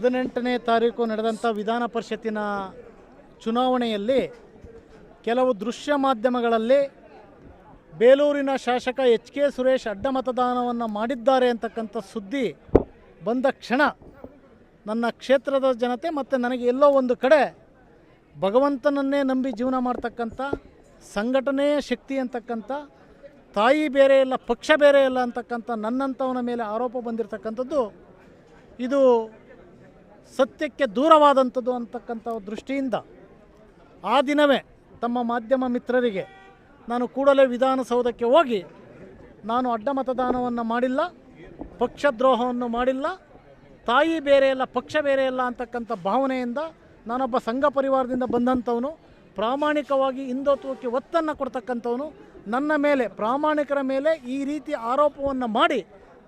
18ನೇ ತಾರೀಕು ನಡೆದಂಥ ವಿಧಾನ ಪರಿಷತ್ತಿನ ಚುನಾವಣೆಯಲ್ಲಿ ಕೆಲವು ದೃಶ್ಯ ಮಾಧ್ಯಮಗಳಲ್ಲಿ ಬೇಲೂರಿನ ಶಾಸಕ ಎಚ್ ಕೆ ಸುರೇಶ್ ಅಡ್ಡ ಮತದಾನವನ್ನು ಮಾಡಿದ್ದಾರೆ ಅಂತಕ್ಕಂಥ ಸುದ್ದಿ ಬಂದ ಕ್ಷಣ ನನ್ನ ಕ್ಷೇತ್ರದ ಜನತೆ ಮತ್ತು ನನಗೆ ಎಲ್ಲೋ ಒಂದು ಕಡೆ ಭಗವಂತನನ್ನೇ ನಂಬಿ ಜೀವನ ಮಾಡ್ತಕ್ಕಂಥ ಸಂಘಟನೆಯ ಶಕ್ತಿ ಅಂತಕ್ಕಂಥ ತಾಯಿ ಬೇರೆ ಇಲ್ಲ ಪಕ್ಷ ಬೇರೆ ಇಲ್ಲ ಅಂತಕ್ಕಂಥ ನನ್ನಂಥವನ ಮೇಲೆ ಆರೋಪ ಬಂದಿರತಕ್ಕಂಥದ್ದು ಇದು ಸತ್ಯಕ್ಕೆ ದೂರವಾದಂಥದ್ದು ಅಂತಕ್ಕಂಥ ದೃಷ್ಟಿಯಿಂದ ಆ ದಿನವೇ ತಮ್ಮ ಮಾಧ್ಯಮ ಮಿತ್ರರಿಗೆ ನಾನು ಕೂಡಲೇ ವಿಧಾನಸೌಧಕ್ಕೆ ಹೋಗಿ ನಾನು ಅಡ್ಡ ಮತದಾನವನ್ನು ಮಾಡಿಲ್ಲ, ಪಕ್ಷದ್ರೋಹವನ್ನು ಮಾಡಿಲ್ಲ, ತಾಯಿ ಬೇರೆ ಇಲ್ಲ ಪಕ್ಷ ಬೇರೆ ಇಲ್ಲ ಅಂತಕ್ಕಂಥ ಭಾವನೆಯಿಂದ ನಾನೊಬ್ಬ ಸಂಘ ಪರಿವಾರದಿಂದ ಬಂದಂಥವನು, ಪ್ರಾಮಾಣಿಕವಾಗಿ ಹಿಂದುತ್ವಕ್ಕೆ ಒತ್ತನ್ನು ಕೊಡ್ತಕ್ಕಂಥವನು. ನನ್ನ ಮೇಲೆ ಪ್ರಾಮಾಣಿಕರ ಮೇಲೆ ಈ ರೀತಿ ಆರೋಪವನ್ನು ಮಾಡಿ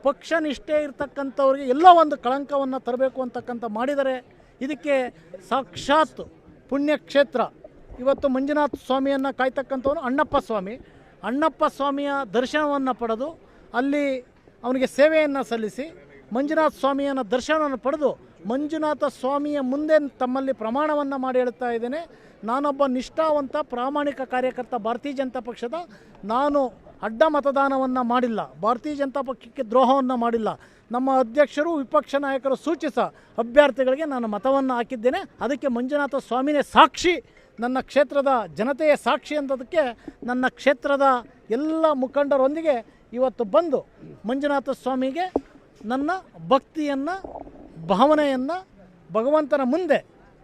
ಪಕ್ಷ ನಿಷ್ಠೆ ಇರ್ತಕ್ಕಂಥವ್ರಿಗೆ ಎಲ್ಲೋ ಒಂದು ಕಳಂಕವನ್ನು ತರಬೇಕು ಅಂತಕ್ಕಂಥ ಮಾಡಿದರೆ ಇದಕ್ಕೆ ಸಾಕ್ಷಾತ್ ಪುಣ್ಯಕ್ಷೇತ್ರ ಇವತ್ತು ಮಂಜುನಾಥ ಸ್ವಾಮಿಯನ್ನು ಕಾಯ್ತಕ್ಕಂಥವನು ಅಣ್ಣಪ್ಪ ಸ್ವಾಮಿಯ ದರ್ಶನವನ್ನು ಪಡೆದು ಅಲ್ಲಿ ಅವನಿಗೆ ಸೇವೆಯನ್ನು ಸಲ್ಲಿಸಿ ಮಂಜುನಾಥ ಸ್ವಾಮಿಯನ್ನು ದರ್ಶನವನ್ನು ಪಡೆದು ಮಂಜುನಾಥ ಸ್ವಾಮಿಯ ಮುಂದೆ ತಮ್ಮಲ್ಲಿ ಪ್ರಮಾಣವನ್ನು ಮಾಡಿ ಹೇಳ್ತಾ ಇದ್ದೇನೆ, ನಾನೊಬ್ಬ ನಿಷ್ಠಾವಂತ ಪ್ರಾಮಾಣಿಕ ಕಾರ್ಯಕರ್ತ ಭಾರತೀಯ ಜನತಾ ಪಕ್ಷದ. ನಾನು ಅಡ್ಡ ಮತದಾನವನ್ನು ಮಾಡಿಲ್ಲ, ಭಾರತೀಯ ಜನತಾ ಪಕ್ಷಕ್ಕೆ ದ್ರೋಹವನ್ನು ಮಾಡಿಲ್ಲ. ನಮ್ಮ ಅಧ್ಯಕ್ಷರು ವಿಪಕ್ಷ ನಾಯಕರು ಸೂಚಿಸ ಅಭ್ಯರ್ಥಿಗಳಿಗೆ ನಾನು ಮತವನ್ನು ಹಾಕಿದ್ದೇನೆ. ಅದಕ್ಕೆ ಮಂಜುನಾಥ ಸ್ವಾಮಿನೇ ಸಾಕ್ಷಿ, ನನ್ನ ಕ್ಷೇತ್ರದ ಜನತೆಯ ಸಾಕ್ಷಿ ಅಂತದಕ್ಕೆ ನನ್ನ ಕ್ಷೇತ್ರದ ಎಲ್ಲ ಮುಖಂಡರೊಂದಿಗೆ ಇವತ್ತು ಬಂದು ಮಂಜುನಾಥ ಸ್ವಾಮಿಗೆ ನನ್ನ ಭಕ್ತಿಯನ್ನು ಭಾವನೆಯನ್ನು ಭಗವಂತನ ಮುಂದೆ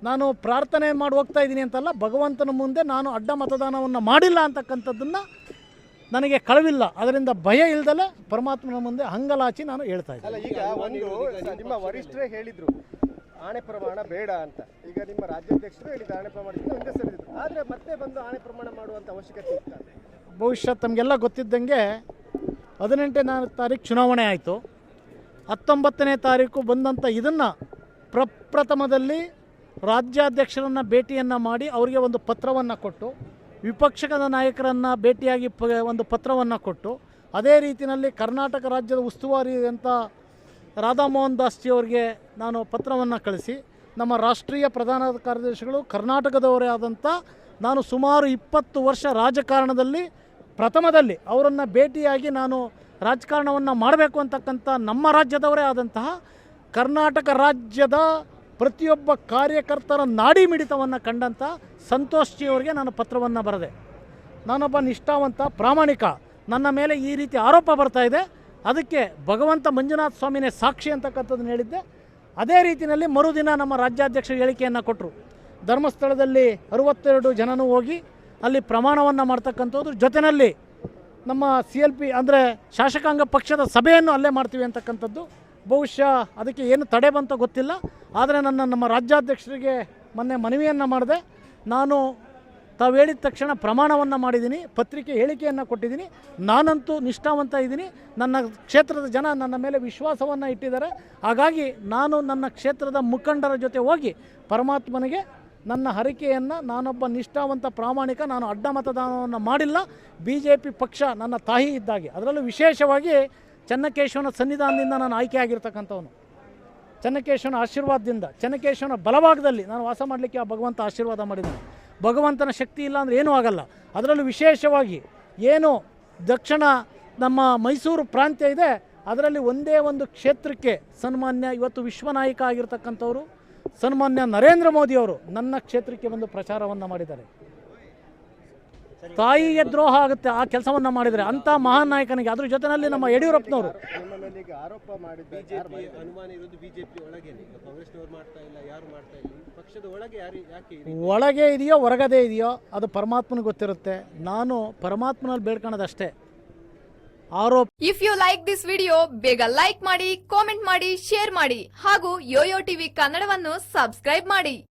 ನಾನು ಪ್ರಾರ್ಥನೆ ಮಾಡಿ ಹೋಗ್ತಾ ಇದ್ದೀನಿ ಅಂತಲ್ಲ, ಭಗವಂತನ ಮುಂದೆ ನಾನು ಅಡ್ಡ ಮತದಾನವನ್ನು ಮಾಡಿಲ್ಲ ಅಂತಕ್ಕಂಥದ್ದನ್ನು ನನಗೆ ಕಳವಿಲ್ಲ. ಅದರಿಂದ ಭಯ ಇಲ್ದಲೆ ಪರಮಾತ್ಮನ ಮುಂದೆ ಹಂಗಲಾಚಿ ನಾನು ಹೇಳ್ತಾ ಇದ್ದೀನಿ. ಈಗ ಒಂದು ನಿಮ್ಮ ವರಿಷ್ಠರೇ ಹೇಳಿದ್ರು ಆಣೆ ಪ್ರಮಾಣ ಬೇಡ ಅಂತ. ಈಗ ನಿಮ್ಮ ರಾಜ್ಯಾಧ್ಯಕ್ಷರು ಹೇಳಿದ್ರು ಆಣೆ ಪ್ರಮಾಣ ಒಂದೇ ಸರಿದ್ರು, ಆದರೆ ಮತ್ತೆ ಬಂದು ಆಣೆ ಪ್ರಮಾಣ ಮಾಡುವಂಥ ಅವಶ್ಯಕತೆ ಇತ್ತು. ಬಹುಶಃ ತಮಗೆಲ್ಲ ಗೊತ್ತಿದ್ದಂಗೆ 18ನೇ ತಾರೀಕು ಚುನಾವಣೆ ಆಯಿತು. 19ನೇ ತಾರೀಕು ಬಂದಂಥ ಇದನ್ನು ಪ್ರಪ್ರಥಮದಲ್ಲಿ ರಾಜ್ಯಾಧ್ಯಕ್ಷರನ್ನು ಭೇಟಿಯನ್ನು ಮಾಡಿ ಅವರಿಗೆ ಒಂದು ಪತ್ರವನ್ನು ಕೊಟ್ಟು, ವಿಪಕ್ಷದ ನಾಯಕರನ್ನು ಭೇಟಿಯಾಗಿ ಒಂದು ಪತ್ರವನ್ನು ಕೊಟ್ಟು, ಅದೇ ರೀತಿಯಲ್ಲಿ ಕರ್ನಾಟಕ ರಾಜ್ಯದ ಉಸ್ತುವಾರಿ ಅಂತ ರಾಧಾಮೋಹನ್ ದಾಸ್ಜಿ ಅವರಿಗೆ ನಾನು ಪತ್ರವನ್ನು ಕಳಿಸಿ, ನಮ್ಮ ರಾಷ್ಟ್ರೀಯ ಪ್ರಧಾನ ಕಾರ್ಯದರ್ಶಿಗಳು ಕರ್ನಾಟಕದವರೇ ಆದಂಥ ನಾನು ಸುಮಾರು 20 ವರ್ಷ ರಾಜಕಾರಣದಲ್ಲಿ ಪ್ರಥಮದಲ್ಲಿ ಅವರನ್ನು ಭೇಟಿಯಾಗಿ ನಾನು ರಾಜಕಾರಣವನ್ನು ಮಾಡಬೇಕು ಅಂತಕ್ಕಂಥ ನಮ್ಮ ರಾಜ್ಯದವರೇ ಆದಂತಹ ಕರ್ನಾಟಕ ರಾಜ್ಯದ ಪ್ರತಿಯೊಬ್ಬ ಕಾರ್ಯಕರ್ತರ ನಾಡಿ ಮಿಡಿತವನ್ನು ಕಂಡಂಥ ಸಂತೋಷ್ ಜಿ ಅವರಿಗೆ ನಾನು ಪತ್ರವನ್ನು ಬರೆದೆ. ನಾನೊಬ್ಬ ನಿಷ್ಠಾವಂತ ಪ್ರಾಮಾಣಿಕ, ನನ್ನ ಮೇಲೆ ಈ ರೀತಿ ಆರೋಪ ಬರ್ತಾ ಇದೆ, ಅದಕ್ಕೆ ಭಗವಂತ ಮಂಜುನಾಥ ಸ್ವಾಮಿನೇ ಸಾಕ್ಷಿ ಅಂತಕ್ಕಂಥದ್ದನ್ನು ಹೇಳಿದ್ದೆ. ಅದೇ ರೀತಿಯಲ್ಲಿ ಮರುದಿನ ನಮ್ಮ ರಾಜ್ಯಾಧ್ಯಕ್ಷ ಹೇಳಿಕೆಯನ್ನು ಕೊಟ್ಟರು. ಧರ್ಮಸ್ಥಳದಲ್ಲಿ 62 ಜನನೂ ಹೋಗಿ ಅಲ್ಲಿ ಪ್ರಮಾಣವನ್ನು ಮಾಡ್ತಕ್ಕಂಥದ್ದು, ಜೊತೆಯಲ್ಲಿ ನಮ್ಮ CLP ಅಂದರೆ ಶಾಸಕಾಂಗ ಪಕ್ಷದ ಸಭೆಯನ್ನು ಅಲ್ಲೇ ಮಾಡ್ತೀವಿ ಅಂತಕ್ಕಂಥದ್ದು. ಬಹುಶಃ ಅದಕ್ಕೆ ಏನು ತಡೆ ಬಂತ ಗೊತ್ತಿಲ್ಲ, ಆದರೆ ನಮ್ಮ ರಾಜ್ಯಾಧ್ಯಕ್ಷರಿಗೆ ಮೊನ್ನೆ ಮನವಿಯನ್ನು ಮಾಡಿದೆ. ನಾನು ತಾವು ಹೇಳಿದ ತಕ್ಷಣ ಪ್ರಮಾಣವನ್ನು ಮಾಡಿದ್ದೀನಿ, ಪತ್ರಿಕೆ ಹೇಳಿಕೆಯನ್ನು ಕೊಟ್ಟಿದ್ದೀನಿ. ನಾನಂತೂ ನಿಷ್ಠಾವಂತ ಇದ್ದೀನಿ, ನನ್ನ ಕ್ಷೇತ್ರದ ಜನ ನನ್ನ ಮೇಲೆ ವಿಶ್ವಾಸವನ್ನು ಇಟ್ಟಿದ್ದಾರೆ. ಹಾಗಾಗಿ ನಾನು ನನ್ನ ಕ್ಷೇತ್ರದ ಮುಖಂಡರ ಜೊತೆ ಹೋಗಿ ಪರಮಾತ್ಮನಿಗೆ ನನ್ನ ಹರಕೆಯನ್ನು, ನಾನೊಬ್ಬ ನಿಷ್ಠಾವಂತ ಪ್ರಾಮಾಣಿಕ, ನಾನು ಅಡ್ಡ ಮತದಾನವನ್ನು ಮಾಡಿಲ್ಲ, BJP ಪಕ್ಷ ನನ್ನ ತಾಯಿ ಇದ್ದಾಗೆ, ಅದರಲ್ಲೂ ವಿಶೇಷವಾಗಿ ಚನ್ನಕೇಶವನ ಸನ್ನಿಧಾನದಿಂದ ನಾನು ಆಯ್ಕೆ ಆಗಿರ್ತಕ್ಕಂಥವನು. ಚನ್ನಕೇಶವನ ಆಶೀರ್ವಾದದಿಂದ, ಚನ್ನಕೇಶವನ ಬಲಭಾಗದಲ್ಲಿ ನಾನು ವಾಸ ಮಾಡಲಿಕ್ಕೆ ಆ ಭಗವಂತ ಆಶೀರ್ವಾದ ಮಾಡಿದ್ದಾನೆ. ಭಗವಂತನ ಶಕ್ತಿ ಇಲ್ಲ ಅಂದರೆ ಏನೂ ಆಗಲ್ಲ. ಅದರಲ್ಲೂ ವಿಶೇಷವಾಗಿ ಏನು ದಕ್ಷಿಣ ನಮ್ಮ ಮೈಸೂರು ಪ್ರಾಂತ್ಯ ಇದೆ, ಅದರಲ್ಲಿ ಒಂದೇ ಒಂದು ಕ್ಷೇತ್ರಕ್ಕೆ ಸನ್ಮಾನ್ಯ ಇವತ್ತು ವಿಶ್ವನಾಯಕ ಆಗಿರ್ತಕ್ಕಂಥವರು ಸನ್ಮಾನ್ಯ ನರೇಂದ್ರ ಮೋದಿಯವರು ನನ್ನ ಕ್ಷೇತ್ರಕ್ಕೆ ಒಂದು ಪ್ರಚಾರವನ್ನು ಮಾಡಿದ್ದಾರೆ. ತಾಯಿಗೆ ದ್ರೋಹ ಆಗುತ್ತೆ ಆ ಕೆಲಸವನ್ನು ಮಾಡಿದರೆ ಅಂಥ ಮಹಾನ್ ನಾಯಕನಿಗೆ. ಅದ್ರ ಜೊತೆಯಲ್ಲಿ ನಮ್ಮ ಯಡಿಯೂರಪ್ಪನವರು ಆರೋಪ ಮಾಡಿದ್ದಾರೆ. ಒಳಗೆ ಇದೆಯೋ ಹೊರಗಡೆ ಇದೆಯೋ ಅದು ಪರಮಾತ್ಮನಿಗೆ ಗೊತ್ತಿರುತ್ತೆ. ನಾನು ಪರಮಾತ್ಮನಲ್ಲಿ ಬೇಡ್ಕೊಳ್ಳೋದಷ್ಟೇ. ಆರೋಪ. If you like this video ಬೇಗ ಲೈಕ್ ಮಾಡಿ, ಕಾಮೆಂಟ್ ಮಾಡಿ, ಶೇರ್ ಮಾಡಿ ಹಾಗೂ ಯೋಯೋ ಟಿವಿ ಕನ್ನಡವನ್ನು ಸಬ್ಸ್ಕ್ರೈಬ್ ಮಾಡಿ.